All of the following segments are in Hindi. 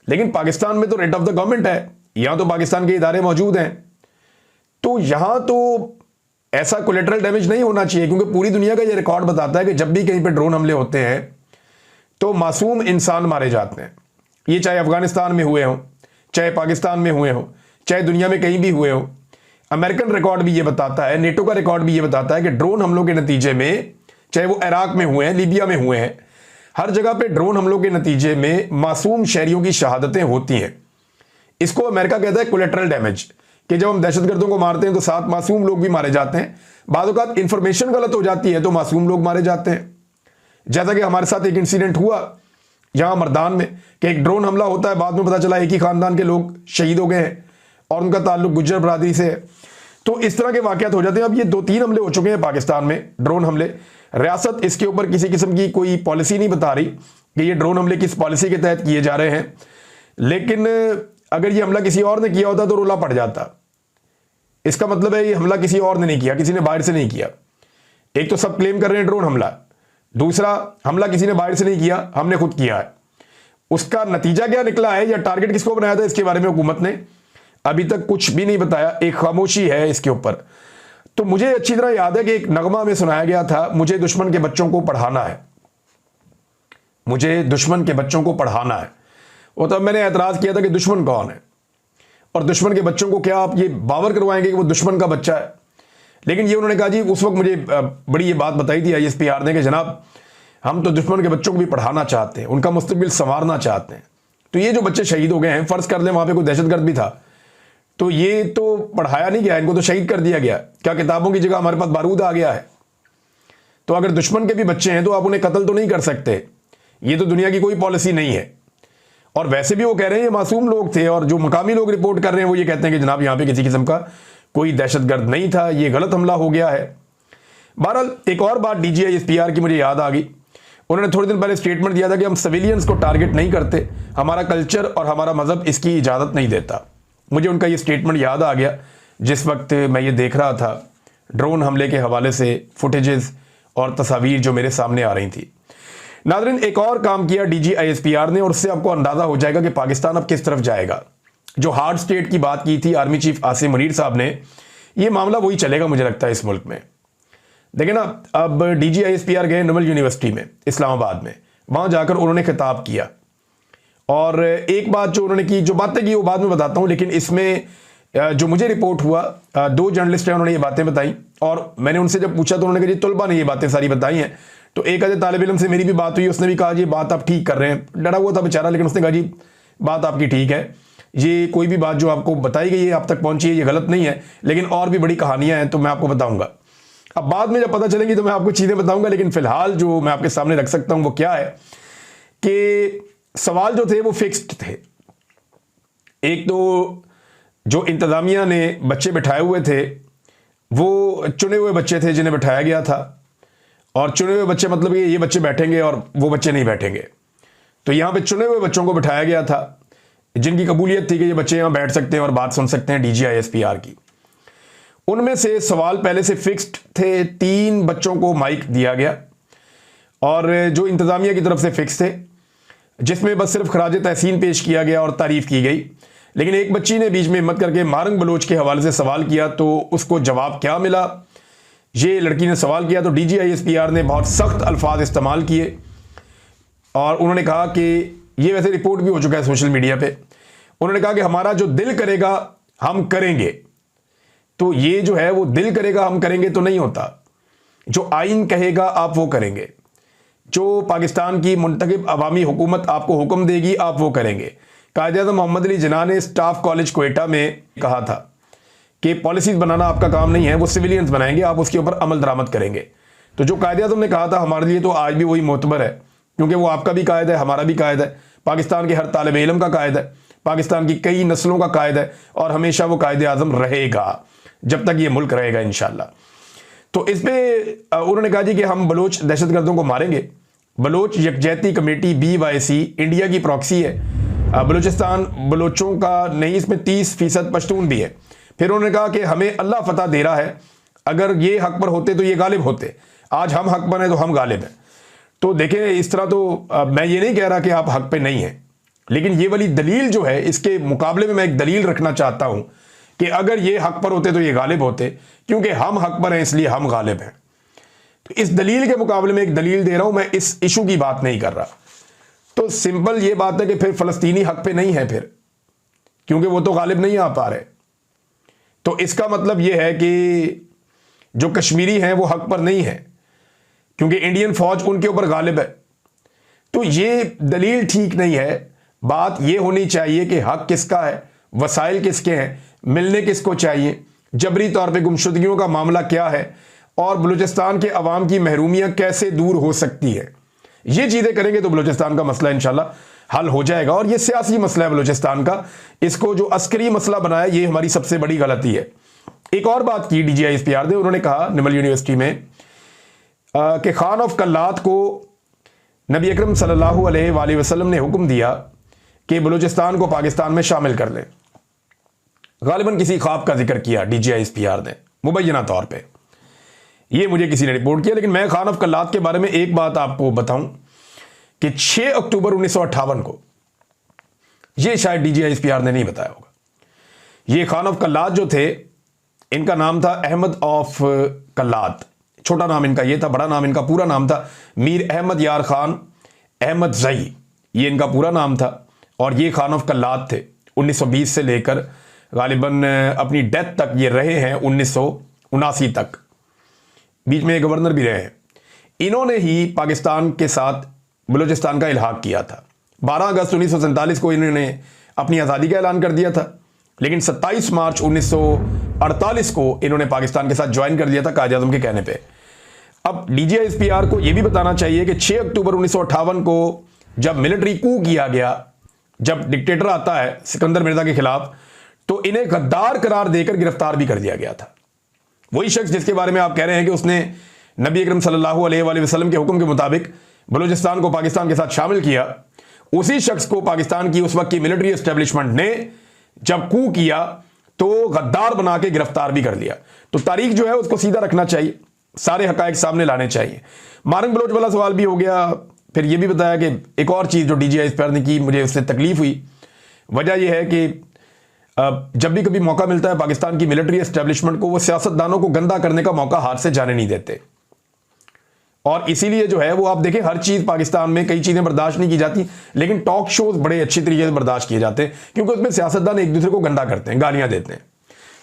लेकिन पाकिस्तान में तो रेट ऑफ द गवर्नमेंट है, यहां तो पाकिस्तान के इदारे मौजूद हैं, तो यहां तो ऐसा कोलेटरल डैमेज नहीं होना चाहिए, क्योंकि पूरी दुनिया का ये रिकॉर्ड बताता है कि जब भी कहीं पे ड्रोन हमले होते हैं तो मासूम इंसान मारे जाते हैं। ये चाहे अफगानिस्तान में हुए हों, चाहे पाकिस्तान में हुए हों, चाहे दुनिया में कहीं भी हुए हों। अमेरिकन रिकॉर्ड भी ये बताता है, नेटो का रिकॉर्ड भी ये बताता है कि ड्रोन हमलों के नतीजे में, चाहे वो इराक में हुए हैं, लीबिया में हुए हैं, हर जगह पे ड्रोन हमलों के नतीजे में मासूम शहरियों की शहादतें होती हैं। इसको अमेरिका कहता है कोलेटरल डैमेज, कि जब हम दहशतगर्दों को मारते हैं तो साथ मासूम लोग भी मारे जाते हैं। बाद औक़ात इंफॉर्मेशन गलत हो जाती है तो मासूम लोग मारे जाते हैं। जैसा कि हमारे साथ एक इंसिडेंट हुआ यहां मर्दान में कि एक ड्रोन हमला होता है, बाद में पता चला एक ही खानदान के लोग शहीद हो गए हैं और उनका ताल्लुक गुज्जर बरादरी से है। तो इस तरह के वाकयात हो जाते हैं। अब ये 2-3 हमले हो चुके हैं पाकिस्तान में, ड्रोन हमले। रियासत इसके ऊपर किसी किस्म की कोई पॉलिसी नहीं बता रही कि ये ड्रोन हमले किस पॉलिसी के तहत किए जा रहे हैं, लेकिन अगर ये हमला किसी और ने किया होता तो रोला पड़ जाता। इसका मतलब है ये हमला किसी और ने नहीं किया, किसी ने बाहर से नहीं किया। एक तो सब क्लेम कर रहे हैं ड्रोन हमला, दूसरा हमला किसी ने बाहर से नहीं किया, हमने खुद किया है। उसका नतीजा क्या निकला है या टारगेट किसको बनाया था, इसके बारे में हुकूमत ने अभी तक कुछ भी नहीं बताया, एक खामोशी है इसके ऊपर। तो मुझे अच्छी तरह याद है कि एक नगमा में सुनाया गया था, मुझे दुश्मन के बच्चों को पढ़ाना है, मुझे दुश्मन के बच्चों को पढ़ाना है। वो तब मैंने एतराज किया था कि दुश्मन कौन है और दुश्मन के बच्चों को क्या आप ये बावर करवाएंगे कि वो दुश्मन का बच्चा है। लेकिन ये उन्होंने कहा जी, उस वक्त मुझे बड़ी ये बात बताई थी ISPR ने कि जनाब हम तो दुश्मन के बच्चों को भी पढ़ाना चाहते हैं, उनका मुस्तकबिल संवारना चाहते हैं। तो ये जो बच्चे शहीद हो गए हैं, फर्ज कर लें वहां पे कोई दहशतगर्द भी था, तो ये तो पढ़ाया नहीं गया, इनको तो शहीद कर दिया गया। क्या किताबों की जगह हमारे पास बारूद आ गया है? तो अगर दुश्मन के भी बच्चे हैं तो आप उन्हें कत्ल तो नहीं कर सकते, ये तो दुनिया की कोई पॉलिसी नहीं है। और वैसे भी वो कह रहे हैं ये मासूम लोग थे, और जो मकामी लोग रिपोर्ट कर रहे हैं वो ये कहते हैं कि जनाब यहाँ पे किसी किस्म का कोई दहशतगर्द नहीं था, ये गलत हमला हो गया है। बहरहाल एक और बात DG ISPR की मुझे याद आ गई। उन्होंने थोड़े दिन पहले स्टेटमेंट दिया था कि हम सिविलियंस को टारगेट नहीं करते, हमारा कल्चर और हमारा मजहब इसकी इजाज़त नहीं देता। मुझे उनका ये स्टेटमेंट याद आ गया जिस वक्त मैं ये देख रहा था ड्रोन हमले के हवाले से फुटेजेस और तस्वीर जो मेरे सामने आ रही थी। नाज़रीन, एक और काम किया DG ISPR ने और उससे आपको अंदाज़ा हो जाएगा कि पाकिस्तान अब किस तरफ जाएगा। जो हार्ड स्टेट की बात की थी आर्मी चीफ आसिम मुनीर साहब ने, ये मामला वही चलेगा मुझे लगता है इस मुल्क में। देखें ना, अब DG ISPR गए नवल यूनिवर्सिटी में इस्लामाबाद में, वहाँ जाकर उन्होंने खिताब किया और एक बात जो उन्होंने की, जो बातें की वो बाद में बताता हूँ, लेकिन इसमें जो मुझे रिपोर्ट हुआ 2 जर्नलिस्ट हैं, उन्होंने ये बातें बताई और मैंने उनसे जब पूछा तो उन्होंने कहा जी तलबा ने ये बातें सारी बताई हैं। तो एक आधे तालिब इल्म से मेरी भी बात हुई, उसने भी कहा जी बात आप ठीक कर रहे हैं, डरा हुआ था बेचारा, लेकिन उसने कहा जी बात आपकी ठीक है, ये कोई भी बात जो आपको बताई गई है आप तक पहुंची है ये गलत नहीं है, लेकिन और भी बड़ी कहानियां हैं तो मैं आपको बताऊंगा। अब बाद में जब पता चलेगी तो मैं आपको चीज़ें बताऊंगा, लेकिन फिलहाल जो मैं आपके सामने रख सकता हूं वो क्या है कि सवाल जो थे वो फिक्स्ड थे। एक तो जो इंतजामिया ने बच्चे बिठाए हुए थे वो चुने हुए बच्चे थे जिन्हें बिठाया गया था, और चुने हुए बच्चे मतलब कि ये बच्चे बैठेंगे और वो बच्चे नहीं बैठेंगे। तो यहाँ पे चुने हुए बच्चों को बिठाया गया था जिनकी कबूलियत थी कि ये बच्चे यहाँ बैठ सकते हैं और बात सुन सकते हैं DG ISPR की। उनमें से सवाल पहले से फिक्स्ड थे, 3 बच्चों को माइक दिया गया और जो इंतजामिया की तरफ से फिक्स थे, जिसमें बस सिर्फ खराज तहसीन पेश किया गया और तारीफ की गई। लेकिन एक बच्ची ने बीच में हिम्मत करके मारंग बलोच के हवाले से सवाल किया तो उसको जवाब क्या मिला, ये लड़की ने सवाल किया तो DG ISPR ने बहुत सख्त अल्फाज इस्तेमाल किए और उन्होंने कहा कि ये वैसे रिपोर्ट भी हो चुका है सोशल मीडिया पे। उन्होंने कहा कि हमारा जो दिल करेगा हम करेंगे। तो ये जो है वो दिल करेगा हम करेंगे तो नहीं होता, जो आइन कहेगा आप वो करेंगे, जो पाकिस्तान की मुंतखब अवामी हुकूमत आपको हुक्म देगी आप वो करेंगे। कायद-ए-आज़म मोहम्मद अली जिन्ना ने स्टाफ कॉलेज कोयटा में कहा था कि पॉलिसीज बनाना आपका काम नहीं है, वो सिविलियंस बनाएंगे, आप उसके ऊपर अमल दरामद करेंगे। तो जो कायद-ए-आज़म ने कहा था हमारे लिए तो आज भी वही मोतबर है, क्योंकि वो आपका भी कायद है, हमारा भी कायद है, पाकिस्तान के हर तालिब इल्म का कायद है, पाकिस्तान की कई नस्लों का कायद है और हमेशा वो कायद-ए-आज़म रहेगा जब तक ये मुल्क रहेगा इंशाअल्लाह। तो इस पे उन्होंने कहा जी कि हम बलोच दहशतगर्दों को मारेंगे। बलोच यकजहती कमेटी BYC इंडिया की प्रॉक्सी है, बलूचिस्तान बलोचों का नहीं, इसमें 30% पश्तून भी है। फिर उन्होंने कहा कि हमें अल्लाह फतह दे रहा है, अगर ये हक पर होते तो ये गालिब होते, आज हम हक पर हैं तो हम गालिब हैं। तो देखें इस तरह तो मैं ये नहीं कह रहा कि आप हक पे नहीं हैं, लेकिन ये वाली दलील जो है, इसके मुकाबले में मैं एक दलील रखना चाहता हूं कि अगर ये हक पर होते तो ये गालिब होते, क्योंकि हम हक पर हैं इसलिए हम गालिब हैं। तो इस दलील के मुकाबले में एक दलील दे रहा हूं, मैं इस इशू की बात नहीं कर रहा। तो सिंपल ये बात है कि फिर फलस्तीनी हक पे नहीं है फिर, क्योंकि वो तो गालिब नहीं आ पा रहे। तो इसका मतलब यह है कि जो कश्मीरी हैं वो हक पर नहीं है, क्योंकि इंडियन फौज उनके ऊपर गालिब है। तो ये दलील ठीक नहीं है। बात यह होनी चाहिए कि हक किसका है, वसाइल किसके हैं, मिलने किसको चाहिए, जबरी तौर पे गुमशुदगियों का मामला क्या है, और बलूचिस्तान के अवाम की महरूमियां कैसे दूर हो सकती है। ये चीजें करेंगे तो बलूचिस्तान का मसला इंशाल्लाह हल हो जाएगा। और ये सियासी मसला है बलूचिस्तान का, इसको जो अस्करी मसला बनाया ये हमारी सबसे बड़ी गलती है। एक और बात की DGISPR ने, उन्होंने कहा निमल यूनिवर्सिटी में कि खान ऑफ कल्लात को नबी अकरम सल्लल्लाहु अलैहि वसल्लम ने हुक्म दिया कि बलूचिस्तान को पाकिस्तान में शामिल कर लें। गालिबन किसी ख्वाब का जिक्र किया DGISPR ने मुबैना तौर पे, ये मुझे किसी ने रिपोर्ट किया। लेकिन मैं खान ऑफ कल्लात के बारे में एक बात आपको बताऊं कि 6 अक्टूबर 1958 को, ये शायद DGISPR ने नहीं बताया होगा, ये खान ऑफ कल्लात जो थे, इनका नाम था अहमद ऑफ कल्लात। छोटा नाम इनका ये था, बड़ा नाम इनका पूरा नाम था मीर अहमद यार खान अहमद जई, ये इनका पूरा नाम था। और ये खान ऑफ कल्लात थे 1920 से लेकर गालिबन अपनी डेथ तक ये रहे हैं 1979 तक, बीच में गवर्नर भी रहे हैं। इन्होंने ही पाकिस्तान के साथ बलूचिस्तान का इल्हाक किया था। 12 अगस्त 1947 को इन्होंने अपनी आज़ादी का ऐलान कर दिया था, लेकिन 27 मार्च 1948 को इन्होंने पाकिस्तान के साथ ज्वाइन कर दिया था कायद आज़म के कहने पे। अब DGISPR को यह भी बताना चाहिए कि 6 अक्टूबर 1958 को जब मिलिट्री कू किया गया, जब डिक्टेटर आता है सिकंदर मिर्जा के खिलाफ, तो इन्हें गद्दार करार देकर गिरफ्तार भी कर दिया गया था। वही शख्स जिसके बारे में आप कह रहे हैं कि उसने नबी अकरम सल्लल्लाहु अलैहि वसल्लम के हुक्म के मुताबिक बलूचिस्तान को पाकिस्तान के साथ शामिल किया, उसी शख्स को पाकिस्तान की उस वक्त की मिलिट्री एस्टेब्लिशमेंट ने जब कू किया तो गद्दार बना के गिरफ्तार भी कर लिया। तो तारीख जो है उसको सीधा रखना चाहिए, सारे हकायक सामने लाने चाहिए। मारंग बलोच वाला सवाल भी हो गया। फिर यह भी बताया कि एक और चीज़ जो DGISPR ने की, मुझे उससे तकलीफ हुई। वजह यह है कि जब भी कभी मौका मिलता है पाकिस्तान की मिलिट्री एस्टेब्लिशमेंट को, वो सियासतदानों को गंदा करने का मौका हाथ से जाने नहीं देते। और इसीलिए जो है वो आप देखें, हर चीज़ पाकिस्तान में कई चीज़ें बर्दाश्त नहीं की जाती, लेकिन टॉक शोज बड़े अच्छी तरीके से बर्दाश्त किए जाते हैं, क्योंकि उसमें सियासतदान एक दूसरे को गंदा करते हैं, गालियां देते हैं।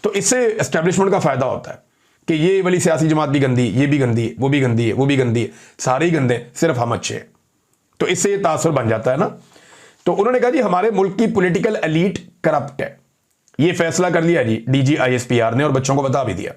तो इससे एस्टेब्लिशमेंट का फायदा होता है कि ये वाली सियासी जमात भी गंदी, ये भी गंदी, वो भी गंदी है, वो भी गंदी है, सारे ही गंदे, सिर्फ हम अच्छे हैं। तो इससे ये तासुर बन जाता है ना। तो उन्होंने कहा जी हमारे मुल्क की पॉलिटिकल एलीट करप्ट है, ये फैसला कर लिया जी DGISPR ने और बच्चों को बता भी दिया।